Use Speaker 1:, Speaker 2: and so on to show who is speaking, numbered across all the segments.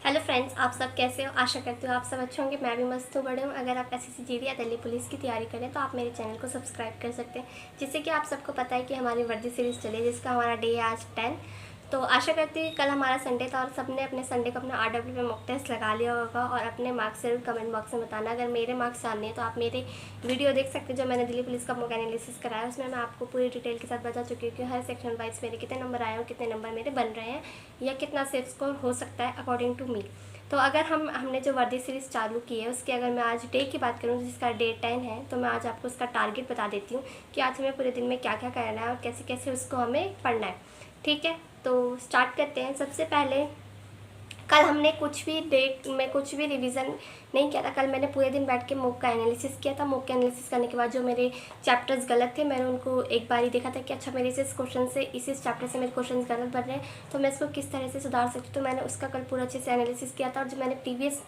Speaker 1: Hello friends, आप सब कैसे हो। आशा करती हूँ आप सब अच्छे होंगे। मैं भी मस्त हूँ, बड़े हूँ। अगर आप SSC GD या दिल्ली पुलिस की तैयारी करें तो आप मेरे चैनल को सब्सक्राइब कर सकते हैं। जिससे कि आप सबको पता है कि हमारी वर्दी सीरीज़ चली है, जिसका हमारा डे है आज 10। तो आशा करती हूँ कल हमारा संडे था और सबने अपने संडे को अपना RW पे मॉक टेस्ट लगा लिया होगा। और अपने मार्क्स जरूर कमेंट बॉक्स में बताना। अगर मेरे मार्क्स जानने हैं तो आप मेरे वीडियो देख सकते हैं जो मैंने दिल्ली पुलिस का मॉक एनालिसिस कराया। उसमें मैं आपको पूरी डिटेल के साथ बता चुकी हूँ कि हर सेक्शन वाइज मेरे कितने नंबर आए और कितने नंबर मेरे बन रहे हैं या कितना सेफ स्कोर हो सकता है अकॉर्डिंग टू मी। तो अगर हमने जो वर्दी सीरीज़ चालू की है उसकी अगर मैं आज डे की बात करूँ जिसका डे 10 है, तो मैं आज आपको उसका टारगेट बता देती हूँ कि आज हमें पूरे दिन में क्या क्या करना है और कैसे कैसे उसको हमें पढ़ना है। ठीक है, तो स्टार्ट करते हैं। सबसे पहले कल हमने कुछ भी डेट में कुछ भी रिवीजन नहीं किया था। कल मैंने पूरे दिन बैठ के मॉक का एनालिसिस किया था। मॉक का एनालिसिस करने के बाद जो मेरे चैप्टर्स गलत थे मैंने उनको एक बार ही देखा था कि अच्छा मेरे इस क्वेश्चन से इस चैप्टर से मेरे क्वेश्चन गलत बन रहे हैं, तो मैं इसको किस तरह से सुधार सकती हूँ। तो मैंने उसका कल पूरा अच्छे से एनालिसिस किया था और जो मैंने प्रीवियस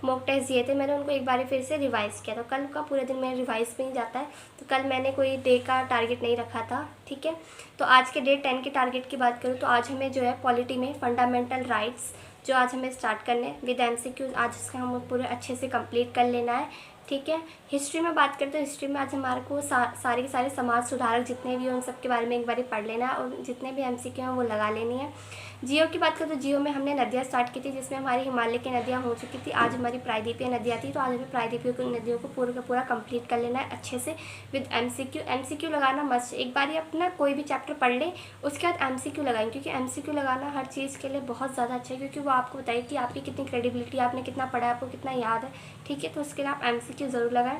Speaker 1: मॉक टेस्ट दिए थे मैंने उनको एक बार फिर से रिवाइज़ किया था। कल का पूरे दिन मेरा रिवाइज में ही जाता है, तो कल मैंने कोई डे का टारगेट नहीं रखा था। ठीक है, तो आज के डे 10 के टारगेट की बात करूँ तो आज हमें जो है पॉलिटी में फंडामेंटल राइट्स जो आज हमें स्टार्ट करने विद MCQ आज उसका हम पूरे अच्छे से कंप्लीट कर लेना है। ठीक है, हिस्ट्री में बात करें तो हिस्ट्री में आज हमारे को सारे के सारे समाज सुधारक जितने भी हैं उन सब के बारे में एक बार पढ़ लेना है और जितने भी MCQ हैं वो लगा लेनी है। जियो की बात करें तो जियो में हमने नदियाँ स्टार्ट की थी जिसमें हमारी हिमालय की नदियाँ हो चुकी थी। आज हमारी प्रायद्वीपीय नदियाँ थी, तो आज हमें प्रायद्वीपीय नदियों को पूरा का पूरा कंप्लीट कर लेना है अच्छे से विद MCQ लगाना मस्ट। एक बार ही अपना कोई भी चैप्टर पढ़ लें उसके बाद MCQ लगाएं, क्योंकि MCQ लगाना हर चीज़ के लिए बहुत ज़्यादा अच्छा है, क्योंकि वो आपको बताए कि आपकी कितनी क्रेडिबिलिटी, आपने कितना पढ़ा है, आपको कितना याद है। ठीक है, तो उसके लिए आप MCQ ज़रूर लगाएं।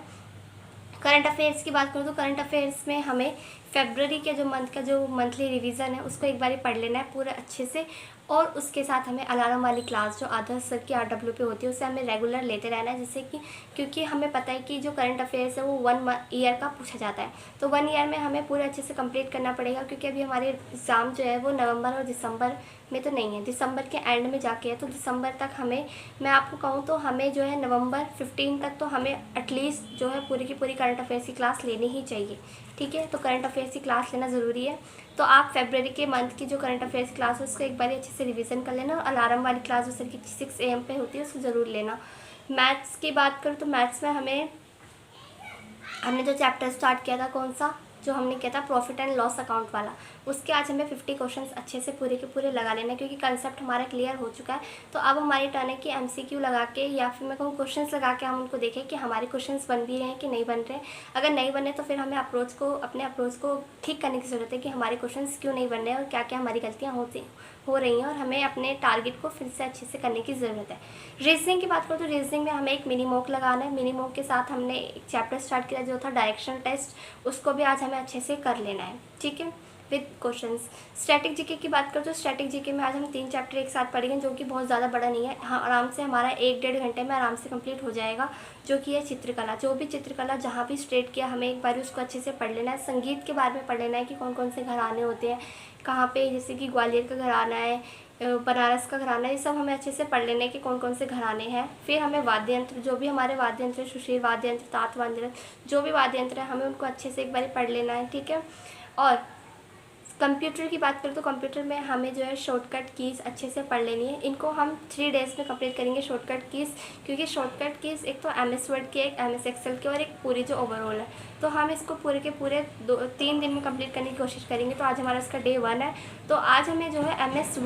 Speaker 1: करंट अफेयर्स की बात करूँ तो करंट अफेयर्स में हमें फेबररी के जो मंथ का जो मंथली रिवीजन है उसको एक बार पढ़ लेना है पूरा अच्छे से। और उसके साथ हमें अलार्म वाली क्लास जो आदर्श सर की RW पे होती है उसे हमें रेगुलर लेते रहना है, जिससे कि क्योंकि हमें पता है कि जो करंट अफेयर्स है वो 1 ईयर का पूछा जाता है, तो 1 ईयर में हमें पूरे अच्छे से कंप्लीट करना पड़ेगा। क्योंकि अभी हमारे एग्ज़ाम जो है वो नवंबर और दिसंबर में तो नहीं है, दिसंबर के एंड में जाके है। तो दिसंबर तक हमें, मैं आपको कहूँ तो हमें जो है नवंबर 15 तक तो हमें एटलीस्ट जो है पूरी की पूरी करंट अफेयर्स की क्लास लेनी ही चाहिए। ठीक है, तो करंट अफेयर्स की क्लास लेना ज़रूरी है। तो आप फरवरी के मंथ की जो करंट अफेयर्स क्लास है उसको एक बार अच्छे से रिवीजन कर लेना और अलार्म वाली क्लास जो सर की 6 AM पे होती है उसको ज़रूर लेना। मैथ्स की बात करूँ तो मैथ्स में हमने जो चैप्टर स्टार्ट किया था, कौन सा जो हमने किया था प्रॉफिट एंड लॉस अकाउंट वाला, उसके आज हमें 50 क्वेश्चंस अच्छे से पूरे के पूरे लगा लेना, क्योंकि कंसेप्ट हमारा क्लियर हो चुका है। तो अब हमारी टर्न है कि MCQ लगा के या फिर मैं कहूँ क्वेश्चंस लगा के हम उनको देखें कि हमारे क्वेश्चंस बन भी रहे हैं कि नहीं बन रहे हैं। अगर नहीं बने तो फिर हमें अपने अप्रोच को ठीक करने की ज़रूरत है कि हमारे क्वेश्चंस क्यों नहीं बन रहे हैं और क्या क्या हमारी गलतियाँ हो रही हैं और हमें अपने टारगेट को फिर से अच्छे से करने की ज़रूरत है। रीजनिंग की बात करूँ तो रीजनिंग में हमें एक मिनी मॉक लगाना है। मिनी मॉक के साथ हमने एक चैप्टर स्टार्ट किया जो था डायरेक्शनल टेस्ट, उसको भी आज हमें अच्छे से कर लेना है। ठीक है, विद क्वेश्चंस। स्टैटिक जीके की बात करूँ तो स्टैटिक जीके में आज हम 3 चैप्टर एक साथ पढ़ेंगे, जो कि बहुत ज़्यादा बड़ा नहीं है। हाँ, आराम से हमारा 1-1.5 घंटे में आराम से कंप्लीट हो जाएगा, जो कि है चित्रकला। जो भी चित्रकला जहाँ भी स्टेट किया हमें एक बार उसको अच्छे से पढ़ लेना है। संगीत के बारे में पढ़ लेना है कि कौन कौन से घराने होते हैं कहाँ पे, जैसे कि ग्वालियर का घराना है, बनारस का घराना है, ये सब हमें अच्छे से पढ़ लेने कि कौन कौन से घराने हैं। फिर हमें वाद्य यंत्र, जो भी हमारे वाद्य यंत्र, सुशील वाद्य यंत्र, तात वाद्य यंत्र, जो भी वाद्य यंत्र है हमें उनको अच्छे से एक बार पढ़ लेना है। ठीक है, और कंप्यूटर की बात करें तो कंप्यूटर में हमें जो है शॉर्टकट कीज़ अच्छे से पढ़ लेनी है। इनको हम 3 डेज़ में कंप्लीट करेंगे शॉर्टकट कीज़, क्योंकि शॉर्टकट कीज़ एक तो MS वर्ड की, एक MS एक्सेल की और एक पूरी जो ओवरऑल है, तो हम इसको पूरे के पूरे 3 दिन में कंप्लीट करने की कोशिश करेंगे। तो आज हमारा इसका डे 1 है। तो आज हमें जो है MS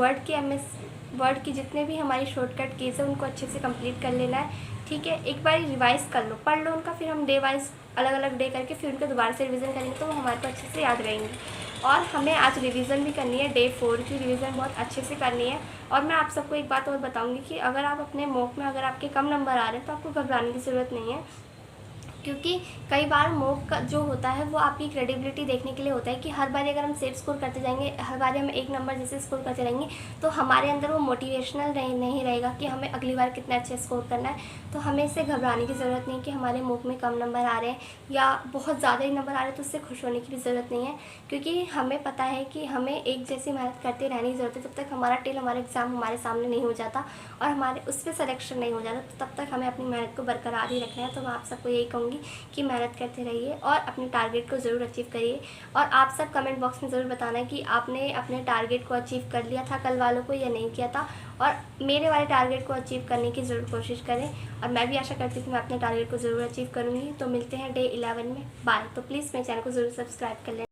Speaker 1: वर्ड की जितने भी हमारी शॉर्टकट कीज़ है उनको अच्छे से कंप्लीट कर लेना है। ठीक है, एक बार रिवाइज़ कर लो, पढ़ लो उनका, फिर हम डे वाइज अलग अलग डे करके फिर उनको दोबारा से रिवीजन करेंगे तो वो हमारे को अच्छे से याद रहेंगे। और हमें आज रिवीजन भी करनी है, डे 4 की रिवीजन बहुत अच्छे से करनी है। और मैं आप सबको एक बात और बताऊंगी कि अगर आप अपने मॉक में अगर आपके कम नंबर आ रहे हैं तो आपको घबराने की ज़रूरत नहीं है, क्योंकि कई बार मॉक का जो होता है वो आपकी क्रेडिबिलिटी देखने के लिए होता है कि हर बार अगर हम सेफ स्कोर करते जाएंगे, हर बार हम 1 नंबर जैसे स्कोर करते रहेंगे तो हमारे अंदर वो मोटिवेशनल नहीं रहेगा कि हमें अगली बार कितना अच्छा स्कोर करना है। तो हमें इससे घबराने की ज़रूरत नहीं कि हमारे मॉक में कम नंबर आ रहे हैं या बहुत ज़्यादा ही नंबर आ रहे हैं, तो उससे खुश होने की भी ज़रूरत नहीं है, क्योंकि हमें पता है कि हमें एक जैसी मेहनत करते रहने की ज़रूरत है। जब तक हमारा एग्ज़ाम हमारे सामने नहीं हो जाता और हमारे उस पर सिलेक्शन नहीं हो जाता, तो तब तक हमें अपनी मेहनत को बरकरार ही रखना है। तो मैं आप सबको यही कहूँगी कहूँगी कि मेहनत करते रहिए और अपने टारगेट को ज़रूर अचीव करिए। और आप सब कमेंट बॉक्स में ज़रूर बताना कि आपने अपने टारगेट को अचीव कर लिया था कल वालों को या नहीं किया था, और मेरे वाले टारगेट को अचीव करने की ज़रूर कोशिश करें। और मैं भी आशा करती हूँ कि मैं अपने टारगेट को ज़रूर अचीव करूँगी। तो मिलते हैं डे 11 में। बाय। तो प्लीज़ मेरे चैनल को ज़रूर सब्सक्राइब कर लें।